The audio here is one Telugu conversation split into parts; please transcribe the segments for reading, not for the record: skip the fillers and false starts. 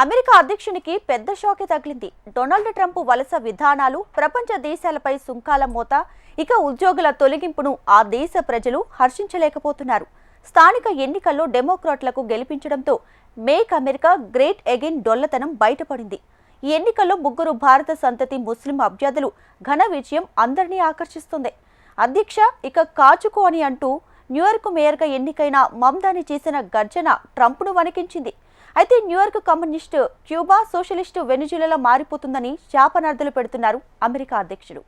అమెరికా అధ్యక్షునికి పెద్ద షాకే తగిలింది. డొనాల్డ్ ట్రంప్ వలస విధానాలు, ప్రపంచ దేశాలపై సుంకాల మోత, ఇక ఉద్యోగుల తొలగింపును ఆ దేశ ప్రజలు హర్షించలేకపోతున్నారు. స్థానిక ఎన్నికల్లో డెమోక్రాట్లకు గెలిపించడంతో మేక్ అమెరికా గ్రేట్ అగైన్ డొల్లతనం బయటపడింది. ఈ ఎన్నికల్లో ముగ్గురు భారత సంతతి ముస్లిం అభ్యర్థులు ఘన విజయం అందరినీ ఆకర్షిస్తుంది. అధ్యక్ష ఇక కాచుకో అని అంటూ న్యూయార్క్ మేయర్గా ఎన్నికైన మమ్దాని చేసిన గర్జన ట్రంప్ను వణికించింది. అయితే న్యూయార్క్ కమ్యూనిస్టు, క్యూబా, సోషలిస్టు వెనిజులాలా మారిపోతుందని శాపనార్థులు పెడుతున్నారు అమెరికా అధ్యక్షుడు.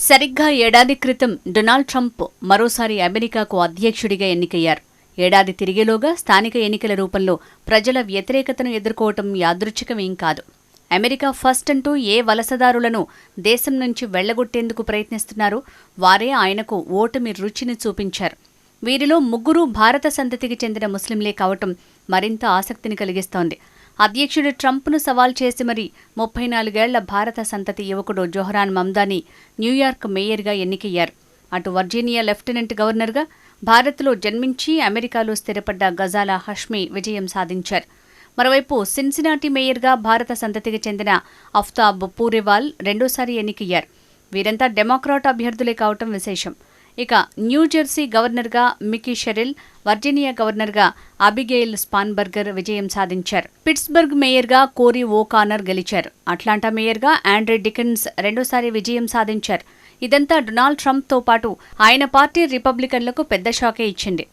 సరిగ్గా ఏడాది క్రితం డొనాల్డ్ ట్రంప్ మరోసారి అమెరికాకు అధ్యక్షుడిగా ఎన్నికయ్యారు. ఏడాది తిరిగేలోగా స్థానిక ఎన్నికల రూపంలో ప్రజల వ్యతిరేకతను ఎదుర్కోవటం యాదృచ్ఛికమేం కాదు. అమెరికా ఫస్ట్ అంటూ ఏ వలసదారులను దేశం నుంచి వెళ్లగొట్టేందుకు ప్రయత్నిస్తున్నారో వారే ఆయనకు ఓటమి రుచిని చూపించారు. వీరిలో ముగ్గురు భారత సంతతికి చెందిన ముస్లింలే కావటం మరింత ఆసక్తిని కలిగిస్తోంది. అధ్యక్షుడు ట్రంప్ను సవాల్ చేసి మరీ 34 ఏళ్ల భారత సంతతి యువకుడు జోహ్రాన్ మమ్దాని న్యూయార్క్ మేయర్గా ఎన్నికయ్యారు. అటు వర్జీనియా లెఫ్టినెంట్ గవర్నర్గా, భారత్లో జన్మించి అమెరికాలో స్థిరపడ్డ గజాలా హష్మీ విజయం సాధించారు. మరోవైపు సిన్సినాటి మేయర్గా భారత సంతతికి చెందిన అఫ్తాబ్ పూరేవాల్ రెండోసారి ఎన్నికయ్యారు. వీరంతా డెమోక్రాట్ అభ్యర్థులే కావటం విశేషం. ఇక న్యూజెర్సీ గవర్నర్గా మికీ షెరిల్, వర్జీనియా గవర్నర్గా అబిగెయిల్ స్పాన్బర్గర్ విజయం సాధించారు. పిట్స్బర్గ్ మేయర్గా కోరీ ఓకానర్ గెలిచారు. అట్లాంటా మేయర్గా ఆండ్రే డికెన్స్ రెండోసారి విజయం సాధించారు. ఇదంతా డొనాల్డ్ ట్రంప్తో పాటు ఆయన పార్టీ రిపబ్లికన్లకు పెద్ద షాకే ఇచ్చింది.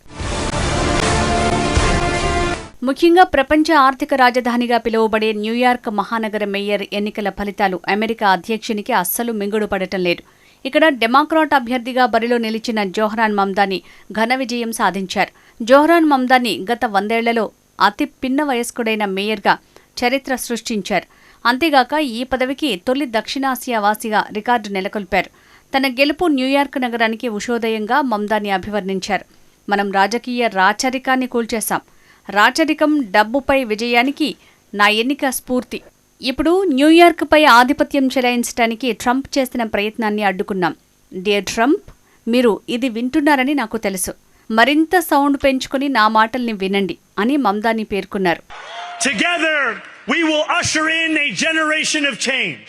ముఖ్యంగా ప్రపంచ ఆర్థిక రాజధానిగా పిలువబడే న్యూయార్క్ మహానగర మేయర్ ఎన్నికల ఫలితాలు అమెరికా అధ్యక్షునికి అస్సలు మింగుడు పడటం లేదు. ఇక్కడ డెమోక్రాట్ అభ్యర్థిగా బరిలో నిలిచిన జోహ్రాన్ మమ్దాని ఘన విజయం సాధించారు. జోహ్రాన్ మమ్దాని గత 100 ఏళ్లలో అతి పిన్న వయస్కుడైన మేయర్గా చరిత్ర సృష్టించారు. అంతేగాక ఈ పదవికి తొలి దక్షిణాసియా వాసిగా రికార్డు నెలకొల్పారు. తన గెలుపు న్యూయార్క్ నగరానికి ఉషోదయంగా మమ్దాని అభివర్ణించారు. మనం రాజకీయ రాచరికాన్ని కూల్చేశాం. రాచరికం, డబ్బుపై విజయానికి నా ఎన్నిక స్ఫూర్తి. ఇప్పుడు న్యూయార్క్పై ఆధిపత్యం చెలాయించడానికి ట్రంప్ చేసిన ప్రయత్నాన్ని అడ్డుకున్నాం. డియర్ ట్రంప్, మీరు ఇది వింటున్నారని నాకు తెలుసు. మరింత సౌండ్ పెంచుకుని నా మాటల్ని వినండి అని మమ్దాని పేర్కొన్నారు. Together we will usher in a generation of change.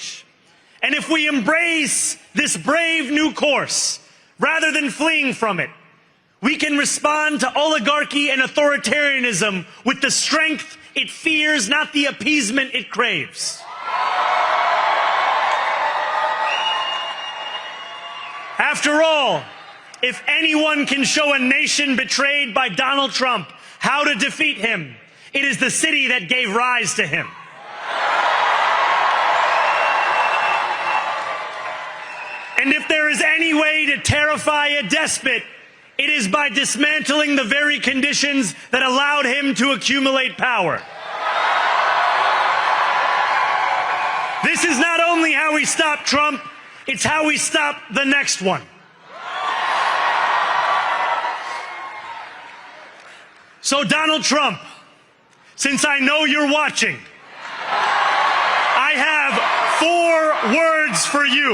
And if we embrace this brave new course rather than fleeing from it, we can respond to oligarchy and authoritarianism with the strength it fears, not the appeasement it craves. After all, if anyone can show a nation betrayed by Donald Trump how to defeat him, it is the city that gave rise to him. And if there is any way to terrify a despot, it is by dismantling the very conditions that allowed him to accumulate power. This is not only how we stop Trump, it's how we stop the next one. So Donald Trump, since I know you're watching, I have 4 words for you.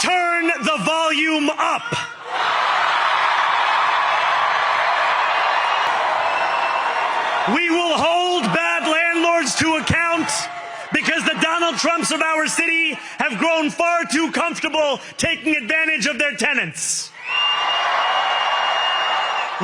Turn the volume up. We will hold bad landlords to account because the Donald Trumps of our city have grown far too comfortable taking advantage of their tenants.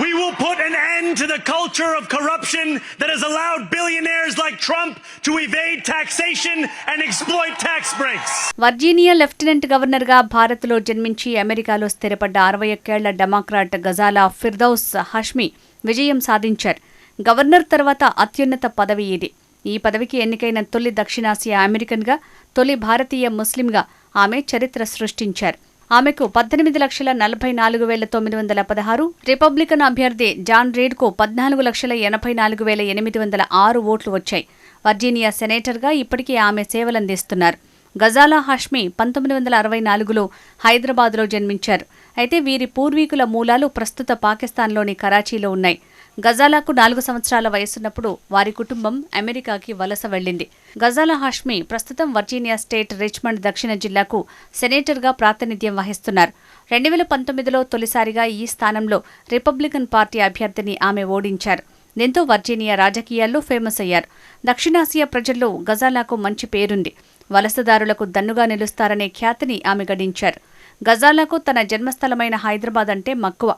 We will put an end to the culture of corruption that has allowed billionaires like Trump to evade taxation and exploit tax breaks. Virginia lieutenant గవర్నర్గా భారత్లో జన్మించి అమెరికాలో స్థిరపడ్డ 61 ఏళ్ల డెమోక్రాట్ గజాలా ఫిర్దౌస్ హష్మీ విజయం సాధించారు. గవర్నర్ తర్వాత అత్యున్నత పదవి ఇది. ఈ పదవికి ఎన్నికైన తొలి దక్షిణాసియా అమెరికన్గా, తొలి భారతీయ ముస్లింగా ఆమె చరిత్ర సృష్టించారు. ఆమెకు 18,44,916, రిపబ్లికన్ అభ్యర్థి జాన్ రీడ్కు 14,84,806 ఓట్లు వచ్చాయి. వర్జీనియా సెనేటర్గా ఇప్పటికీ ఆమె సేవలందిస్తున్నారు. గజాలా హష్మీ 1964లో హైదరాబాద్లో జన్మించారు. అయితే వీరి పూర్వీకుల మూలాలు ప్రస్తుత పాకిస్తాన్లోని కరాచీలో ఉన్నాయి. గజాలాకు 4 సంవత్సరాల వయసున్నప్పుడు వారి కుటుంబం అమెరికాకి వలస వెళ్లింది. గజాలా హష్మీ ప్రస్తుతం వర్జీనియా స్టేట్ రిచ్మండ్ దక్షిణ జిల్లాకు సెనేటర్గా ప్రాతినిధ్యం వహిస్తున్నారు. 2019లో తొలిసారిగా ఈ స్థానంలో రిపబ్లికన్ పార్టీ అభ్యర్థిని ఆమె ఓడించారు. దీంతో వర్జీనియా రాజకీయాల్లో ఫేమస్ అయ్యారు. దక్షిణాసియా ప్రజల్లో గజాలాకు మంచి పేరుంది. వలసదారులకు దన్నుగా నిలుస్తారనే ఖ్యాతిని ఆమె గడించారు. గజాలాకు తన జన్మస్థలమైన హైదరాబాద్ అంటే మక్కువ.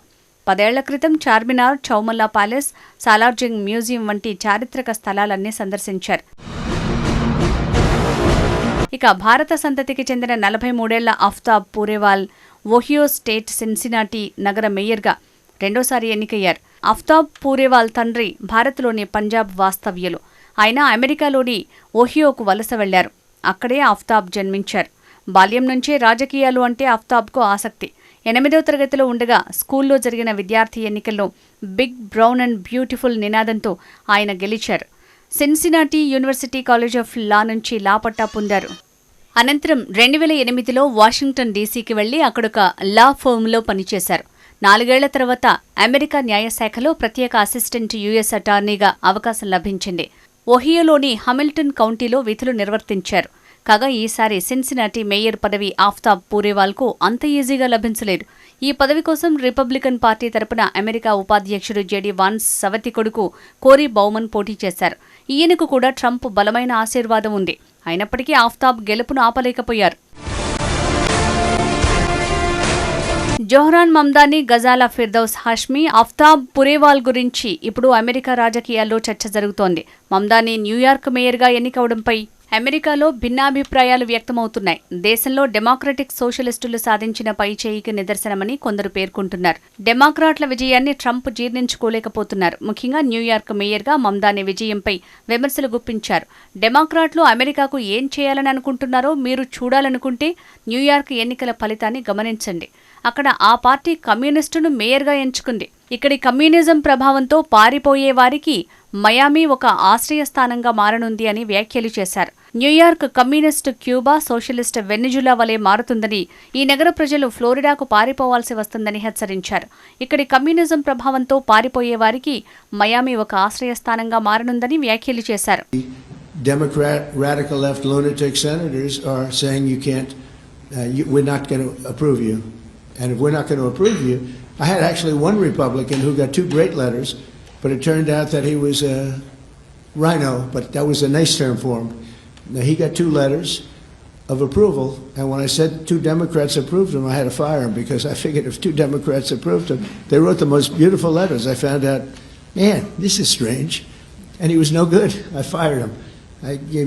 10 ఏళ్ల క్రితం చార్మినార్, చౌమల్లా ప్యాలెస్, సాలార్జంగ్ మ్యూజియం వంటి చారిత్రక స్థలాలన్నీ సందర్శించారు. ఇక భారత సంతతికి చెందిన 43 ఏళ్ల Aftab Pureval Ohio state Cincinnati నగర మేయర్గా రెండోసారి ఎన్నికయ్యారు. ఆఫ్తాబ్ పూరేవాల్ తండ్రి భారత్లోని పంజాబ్ వాస్తవ్యులు. ఆయన అమెరికాలోని ఓహియోకు వలస వెళ్లారు. అక్కడే ఆఫ్తాబ్ జన్మించారు. బాల్యం నుంచే రాజకీయాలు అంటే ఆఫ్తాబ్కు ఆసక్తి. 8వ తరగతిలో ఉండగా స్కూల్లో జరిగిన విద్యార్థి ఎన్నికల్లో బిగ్ బ్రౌన్ అండ్ బ్యూటిఫుల్ నినాదంతో ఆయన గెలిచారు. Cincinnati university college of law నుంచి లా పట్టా పొందారు. అనంతరం 2008లో వాషింగ్టన్ డీసీకి వెళ్లి అక్కడొక లా ఫర్మ్లో పనిచేశారు. 4 ఏళ్ల తర్వాత అమెరికా న్యాయశాఖలో ప్రత్యేక అసిస్టెంట్ యుఎస్ అటార్నీగా అవకాశం లభించింది. ఓహియోలోని హామిల్టన్ కౌంటీలో విధులు నిర్వర్తించారు. కాగా ఈసారి సిన్సినాటి మేయర్ పదవి ఆఫ్తాబ్ పూరేవాల్కు అంత ఈజీగా లభించలేదు. ఈ పదవి కోసం రిపబ్లికన్ పార్టీ తరపున అమెరికా ఉపాధ్యక్షుడు జెడీ వాన్స్ సవతి కొడుకు కోరీ బౌమన్ పోటీ చేశారు. ఈయనకు కూడా ట్రంప్ బలమైన ఆశీర్వాదం ఉంది. అయినప్పటికీ ఆఫ్తాబ్ గెలుపును ఆపలేకపోయారు. జోహ్రాన్ మమ్దానీ, గజాలా ఫిర్దౌస్ హాష్మీ, ఆఫ్తాబ్ పురేవాల్ గురించి ఇప్పుడు అమెరికా రాజకీయాల్లో చర్చ జరుగుతోంది. మమ్దానీ న్యూయార్క్ మేయర్గా ఎన్నికవడంపై అమెరికాలో భిన్నాభిప్రాయాలు వ్యక్తమవుతున్నాయి. దేశంలో డెమోక్రటిక్ సోషలిస్టులు సాధించిన పైచేయికి నిదర్శనమని కొందరు పేర్కొంటున్నారు. డెమోక్రాట్ల విజయాన్ని ట్రంప్ జీర్ణించుకోలేకపోతున్నారు. ముఖ్యంగా న్యూయార్క్ మేయర్గా మమ్దానీ విజయంపై విమర్శలు గుప్పించారు. డెమోక్రాట్లు అమెరికాకు ఏం చేయాలని అనుకుంటున్నారో మీరు చూడాలనుకుంటే న్యూయార్క్ ఎన్నికల ఫలితాన్ని గమనించండి. అక్కడ ఆ పార్టీ కమ్యూనిస్టును మేయర్గా ఎంచుకుంది. ఇక్కడి కమ్యూనిజం ప్రభావంతో పారిపోయే వారికి మయామి ఒక ఆశ్రయస్థానంగా మారనుంది అని వ్యాఖ్యలు చేశారు. New York communist Cuba, socialist Venezuela వలె మారుతుందని, ఈ నగర ప్రజలు ఫ్లోరిడాకు పారిపోవాల్సి వస్తుందని హెచ్చరించారు. ఇక్కడి కమ్యూనిజం ప్రభావంతో పారిపోయే వారికి మయామి ఒక ఆశ్రయస్థానంగా మారనుందని వ్యాఖ్యలు చేశారు. Democrat radical left lunatic senators are saying you can't, we're not going to approve you. And if we're not going to approve you, I had actually one Republican who got 2 great letters, but it turned out that he was a rhino, but that was a nice term for him. Now, he got 2 letters of approval, and when I said 2 Democrats approved him, I had to fire him because I figured if 2 Democrats approved him, they wrote the most beautiful letters. I found out, man, this is strange, and he was no good. I fired him. He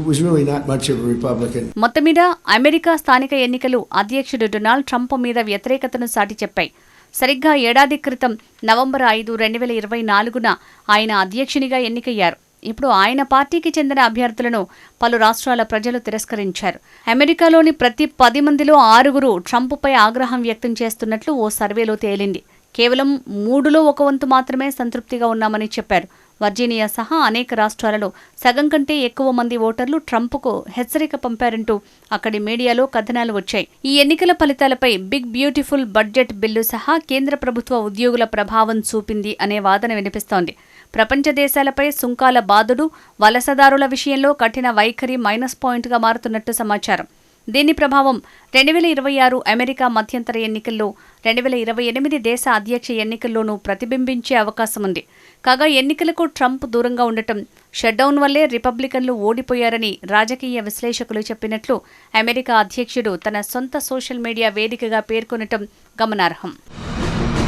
was really not much of a Republican. మొత్తం మీద అమెరికా స్థానిక ఎన్నికలు అధ్యక్షుడు డొనాల్డ్ ట్రంప్ మీద వ్యతిరేకతను చాటి చెప్పాయి. సరిగ్గా ఏడాది క్రితం నవంబర్ 5, 2024న ఆయన అధ్యక్షునిగా ఎన్నికయ్యారు. ఇప్పుడు ఆయన పార్టీకి చెందిన అభ్యర్థులను పలు రాష్ట్రాల ప్రజలు తిరస్కరించారు. అమెరికాలోని ప్రతి 10 మందిలో 6 ట్రంప్పై ఆగ్రహం వ్యక్తం చేస్తున్నట్లు ఓ సర్వేలో తేలింది. కేవలం 3లో 1 వంతు మాత్రమే సంతృప్తిగా ఉన్నామని చెప్పారు. వర్జీనియా సహా అనేక రాష్ట్రాలలో సగం కంటే ఎక్కువ మంది ఓటర్లు ట్రంప్కు హెచ్చరిక పంపారంటూ అక్కడి మీడియాలో కథనాలు వచ్చాయి. ఈ ఎన్నికల ఫలితాలపై బిగ్ బ్యూటిఫుల్ బడ్జెట్ బిల్లు సహా కేంద్ర ప్రభుత్వ ఉద్యోగుల ప్రభావం చూపింది అనే వాదన వినిపిస్తోంది. ప్రపంచ దేశాలపై సుంకాల బాదుడు, వలసదారుల విషయంలో కఠిన వైఖరి మైనస్ పాయింట్గా మారుతున్నట్టు సమాచారం. దీని ప్రభావం 2026 అమెరికా మధ్యంతర ఎన్నికల్లో, 2028 దేశ అధ్యక్ష ఎన్నికల్లోనూ ప్రతిబింబించే అవకాశం ఉంది. కాగా ఎన్నికలకు ట్రంప్ దూరంగా ఉండటం, షట్డౌన్ వల్లే రిపబ్లికన్లు ఓడిపోయారని రాజకీయ విశ్లేషకులు చెప్పినట్లు అమెరికా అధ్యక్షుడు తన సొంత సోషల్ మీడియా వేదికగా పేర్కొనటం గమనార్హం.